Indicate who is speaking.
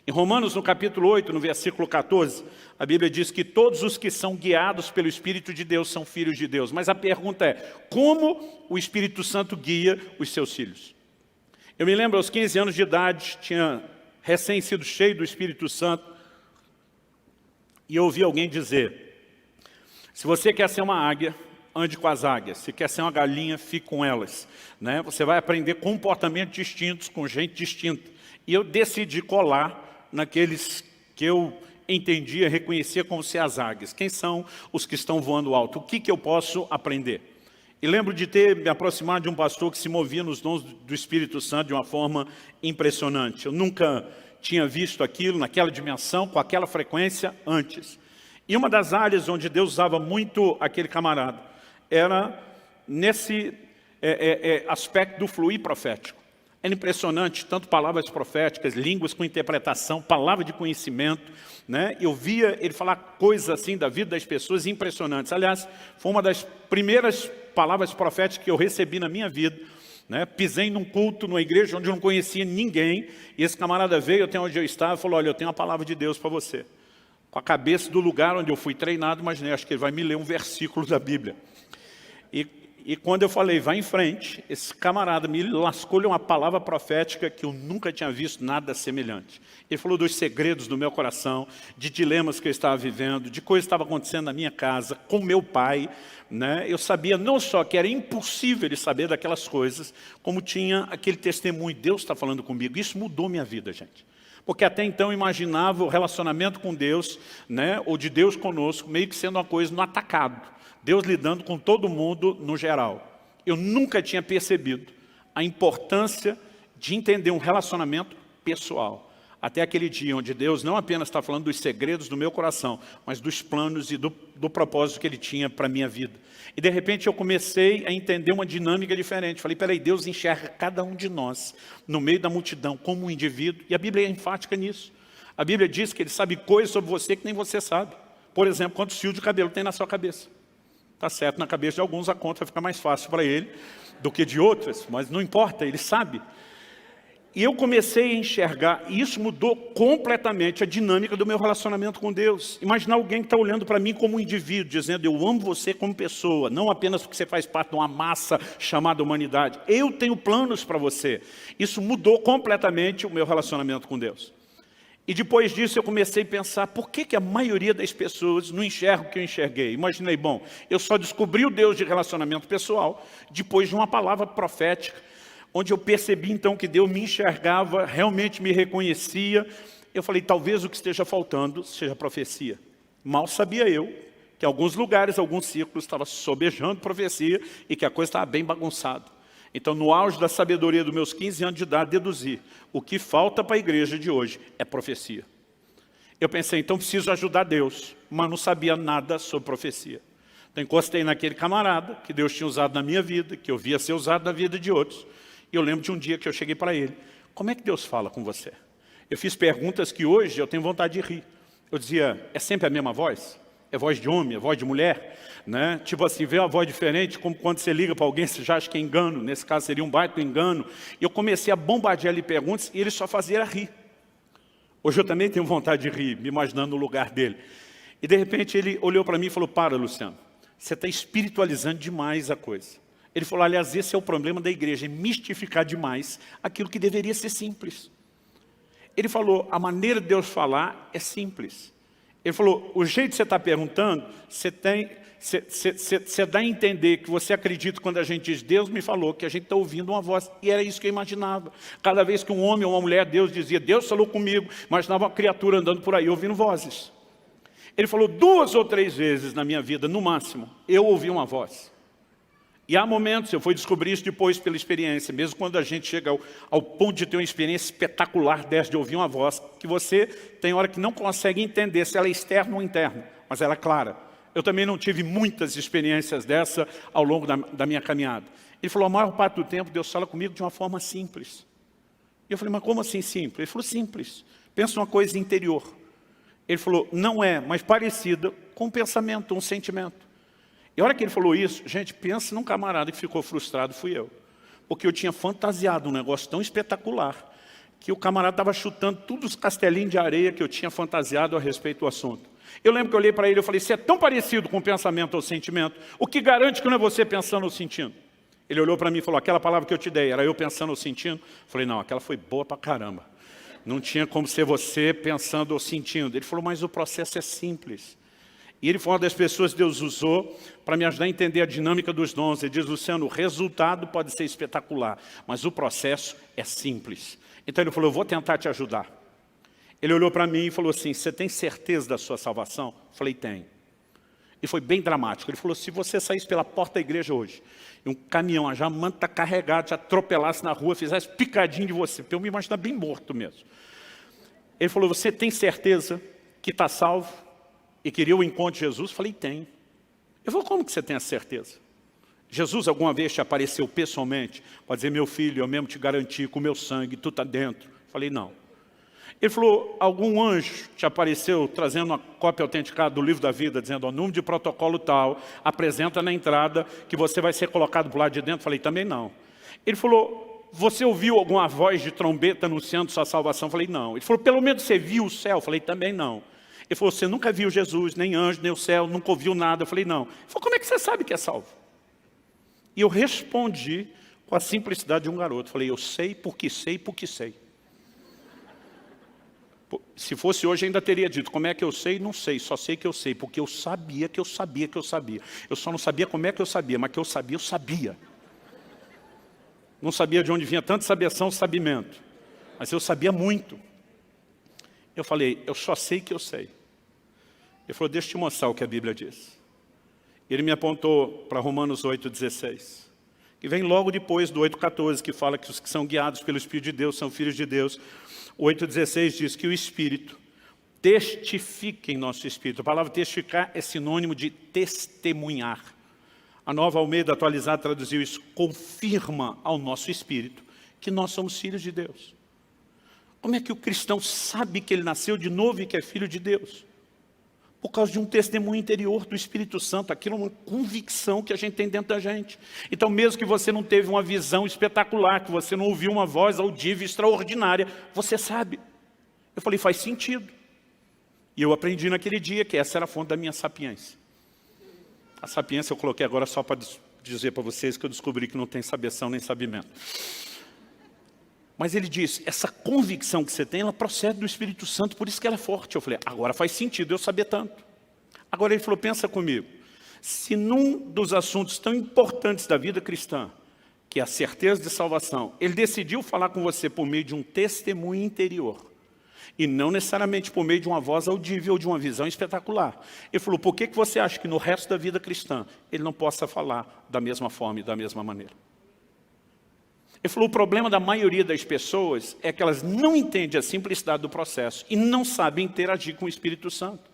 Speaker 1: Em Romanos, no capítulo 8, no versículo 14, a Bíblia diz que todos os que são guiados pelo Espírito de Deus são filhos de Deus. Mas a pergunta é, como o Espírito Santo guia os seus filhos? Eu me lembro, aos 15 anos de idade, tinha recém sido cheio do Espírito Santo, e eu ouvi alguém dizer, se você quer ser uma águia, ande com as águias. Se quer ser uma galinha, fique com elas. Né? Você vai aprender comportamentos distintos, com gente distinta. E eu decidi colar naqueles que eu entendia, reconhecia como ser as águias. Quem são os que estão voando alto? O que eu posso aprender? E lembro de ter me aproximado de um pastor que se movia nos dons do Espírito Santo de uma forma impressionante. Eu nunca tinha visto aquilo naquela dimensão, com aquela frequência antes. E uma das áreas onde Deus usava muito aquele camarada era nesse aspecto do fluir profético. Era impressionante, tanto palavras proféticas, línguas com interpretação, palavra de conhecimento, né? Eu via ele falar coisas assim da vida das pessoas impressionantes. Aliás, foi uma das primeiras palavras proféticas que eu recebi na minha vida. Né? Pisei num culto, numa igreja onde eu não conhecia ninguém, e esse camarada veio até onde eu estava e falou, olha, eu tenho uma palavra de Deus para você. Com a cabeça do lugar onde eu fui treinado, imaginei, acho que ele vai me ler um versículo da Bíblia. E quando eu falei, vai em frente, esse camarada me lascou-lhe uma palavra profética que eu nunca tinha visto nada semelhante. Ele falou dos segredos do meu coração, de dilemas que eu estava vivendo, de coisas que estavam acontecendo na minha casa, com meu pai. Né? Eu sabia não só que era impossível ele saber daquelas coisas, como tinha aquele testemunho, Deus está falando comigo. Isso mudou minha vida, gente. Porque até então eu imaginava o relacionamento com Deus, né, ou de Deus conosco, meio que sendo uma coisa no atacado. Deus lidando com todo mundo no geral. Eu nunca tinha percebido a importância de entender um relacionamento pessoal. Até aquele dia onde Deus não apenas está falando dos segredos do meu coração, mas dos planos e do propósito que Ele tinha para a minha vida. E de repente eu comecei a entender uma dinâmica diferente. Falei, peraí, Deus enxerga cada um de nós no meio da multidão como um indivíduo. E a Bíblia é enfática nisso. A Bíblia diz que Ele sabe coisas sobre você que nem você sabe. Por exemplo, quantos fios de cabelo tem na sua cabeça? Está certo, na cabeça de alguns a conta fica mais fácil para ele do que de outras, mas não importa, ele sabe. E eu comecei a enxergar, e isso mudou completamente a dinâmica do meu relacionamento com Deus. Imaginar alguém que está olhando para mim como um indivíduo, dizendo, eu amo você como pessoa, não apenas porque você faz parte de uma massa chamada humanidade. Eu tenho planos para você. Isso mudou completamente o meu relacionamento com Deus. E depois disso eu comecei a pensar, por que a maioria das pessoas não enxerga o que eu enxerguei? Imaginei, bom, eu só descobri o Deus de relacionamento pessoal depois de uma palavra profética, onde eu percebi então que Deus me enxergava, realmente me reconhecia. Eu falei, talvez o que esteja faltando seja profecia. Mal sabia eu que em alguns lugares, alguns círculos, estava sobejando profecia e que a coisa estava bem bagunçada. Então, no auge da sabedoria dos meus 15 anos de idade, deduzi, o que falta para a igreja de hoje é profecia. Eu pensei, então preciso ajudar Deus, mas não sabia nada sobre profecia. Então, encostei naquele camarada que Deus tinha usado na minha vida, que eu via ser usado na vida de outros. E eu lembro de um dia que eu cheguei para ele, como é que Deus fala com você? Eu fiz perguntas que hoje eu tenho vontade de rir. Eu dizia, é sempre a mesma voz? É voz de homem, é voz de mulher? Né? Tipo assim, vê uma voz diferente, como quando você liga para alguém, você já acha que é engano. Nesse caso seria um baita engano. E eu comecei a bombardear ele perguntas e ele só fazia rir. Hoje eu também tenho vontade de rir, me imaginando no lugar dele. E de repente ele olhou para mim e falou, para Luciano, você está espiritualizando demais a coisa. Ele falou, aliás, esse é o problema da igreja, é mistificar demais aquilo que deveria ser simples. Ele falou, a maneira de Deus falar é simples. Ele falou, o jeito que você está perguntando, você dá a entender que você acredita quando a gente diz, Deus me falou, que a gente está ouvindo uma voz. E era isso que eu imaginava. Cada vez que um homem ou uma mulher, Deus dizia, Deus falou comigo, imaginava uma criatura andando por aí, ouvindo vozes. Ele falou, 2 ou 3 vezes na minha vida, no máximo, eu ouvi uma voz. E há momentos, eu fui descobrir isso depois pela experiência, mesmo quando a gente chega ao ponto de ter uma experiência espetacular dessa, de ouvir uma voz, que você tem hora que não consegue entender se ela é externa ou interna, mas ela é clara. Eu também não tive muitas experiências dessa ao longo da minha caminhada. Ele falou, a maior parte do tempo Deus fala comigo de uma forma simples. E eu falei, mas como assim simples? Ele falou, simples. Pensa uma coisa interior. Ele falou, não é, mas parecida com um pensamento, um sentimento. E a hora que ele falou isso, gente, pensa num camarada que ficou frustrado, fui eu. Porque eu tinha fantasiado um negócio tão espetacular que o camarada estava chutando todos os castelinhos de areia que eu tinha fantasiado a respeito do assunto. Eu lembro que eu olhei para ele e falei, você é tão parecido com o pensamento ou sentimento, o que garante que não é você pensando ou sentindo? Ele olhou para mim e falou, aquela palavra que eu te dei, era eu pensando ou sentindo? Eu falei, não, aquela foi boa pra caramba. Não tinha como ser você pensando ou sentindo. Ele falou, mas o processo é simples. E ele foi uma das pessoas que Deus usou para me ajudar a entender a dinâmica dos dons. Ele diz, Luciano, o resultado pode ser espetacular, mas o processo é simples. Então ele falou, eu vou tentar te ajudar. Ele olhou para mim e falou assim, você tem certeza da sua salvação? Eu falei, tenho. E foi bem dramático. Ele falou, se você saísse pela porta da igreja hoje, e um caminhão, já manta carregado, te atropelasse na rua, fizesse picadinho de você, para eu me imaginar bem morto mesmo. Ele falou, você tem certeza que está salvo e queria o encontro de Jesus? Eu falei, tenho. Eu falei, como que você tem a certeza? Jesus alguma vez te apareceu pessoalmente para dizer, meu filho, eu mesmo te garanti com o meu sangue, tu está dentro? Eu falei, não. Ele falou, algum anjo te apareceu trazendo uma cópia autenticada do livro da vida, dizendo, ó, número de protocolo tal, apresenta na entrada que você vai ser colocado para o lado de dentro? Eu falei, também não. Ele falou, você ouviu alguma voz de trombeta anunciando sua salvação? Eu falei, não. Ele falou, pelo menos você viu o céu? Eu falei, também não. Ele falou, você nunca viu Jesus, nem anjo, nem o céu, nunca ouviu nada? Eu falei, não. Ele falou, como é que você sabe que é salvo? E eu respondi com a simplicidade de um garoto. Falei, eu sei porque sei porque sei. Se fosse hoje, ainda teria dito, como é que eu sei? Não sei, só sei que eu sei, porque eu sabia que eu sabia que eu sabia. Eu só não sabia como é que eu sabia, mas que eu sabia. Não sabia de onde vinha tanta sabeção, sabimento. Mas eu sabia muito. Eu falei, eu só sei que eu sei. Ele falou, deixa eu te mostrar o que a Bíblia diz. Ele me apontou para Romanos 8,16, que vem logo depois do 8,14, que fala que os que são guiados pelo Espírito de Deus são filhos de Deus. O 8,16 diz que o Espírito testifica em nosso Espírito. A palavra testificar é sinônimo de testemunhar. A Nova Almeida atualizada traduziu isso, confirma ao nosso Espírito que nós somos filhos de Deus. Como é que o cristão sabe que ele nasceu de novo e que é filho de Deus? Por causa de um testemunho interior do Espírito Santo. Aquilo é uma convicção que a gente tem dentro da gente. Então, mesmo que você não teve uma visão espetacular, que você não ouviu uma voz audível extraordinária, você sabe. Eu falei, faz sentido. E eu aprendi naquele dia que essa era a fonte da minha sapiência. A sapiência eu coloquei agora só para dizer para vocês que eu descobri que não tem sabeção nem sabimento. Mas ele diz, essa convicção que você tem, ela procede do Espírito Santo, por isso que ela é forte. Eu falei, agora faz sentido eu saber tanto. Agora ele falou, pensa comigo, se num dos assuntos tão importantes da vida cristã, que é a certeza de salvação, ele decidiu falar com você por meio de um testemunho interior, e não necessariamente por meio de uma voz audível ou de uma visão espetacular. Ele falou, por que você acha que no resto da vida cristã, ele não possa falar da mesma forma e da mesma maneira? Ele falou, o problema da maioria das pessoas é que elas não entendem a simplicidade do processo e não sabem interagir com o Espírito Santo.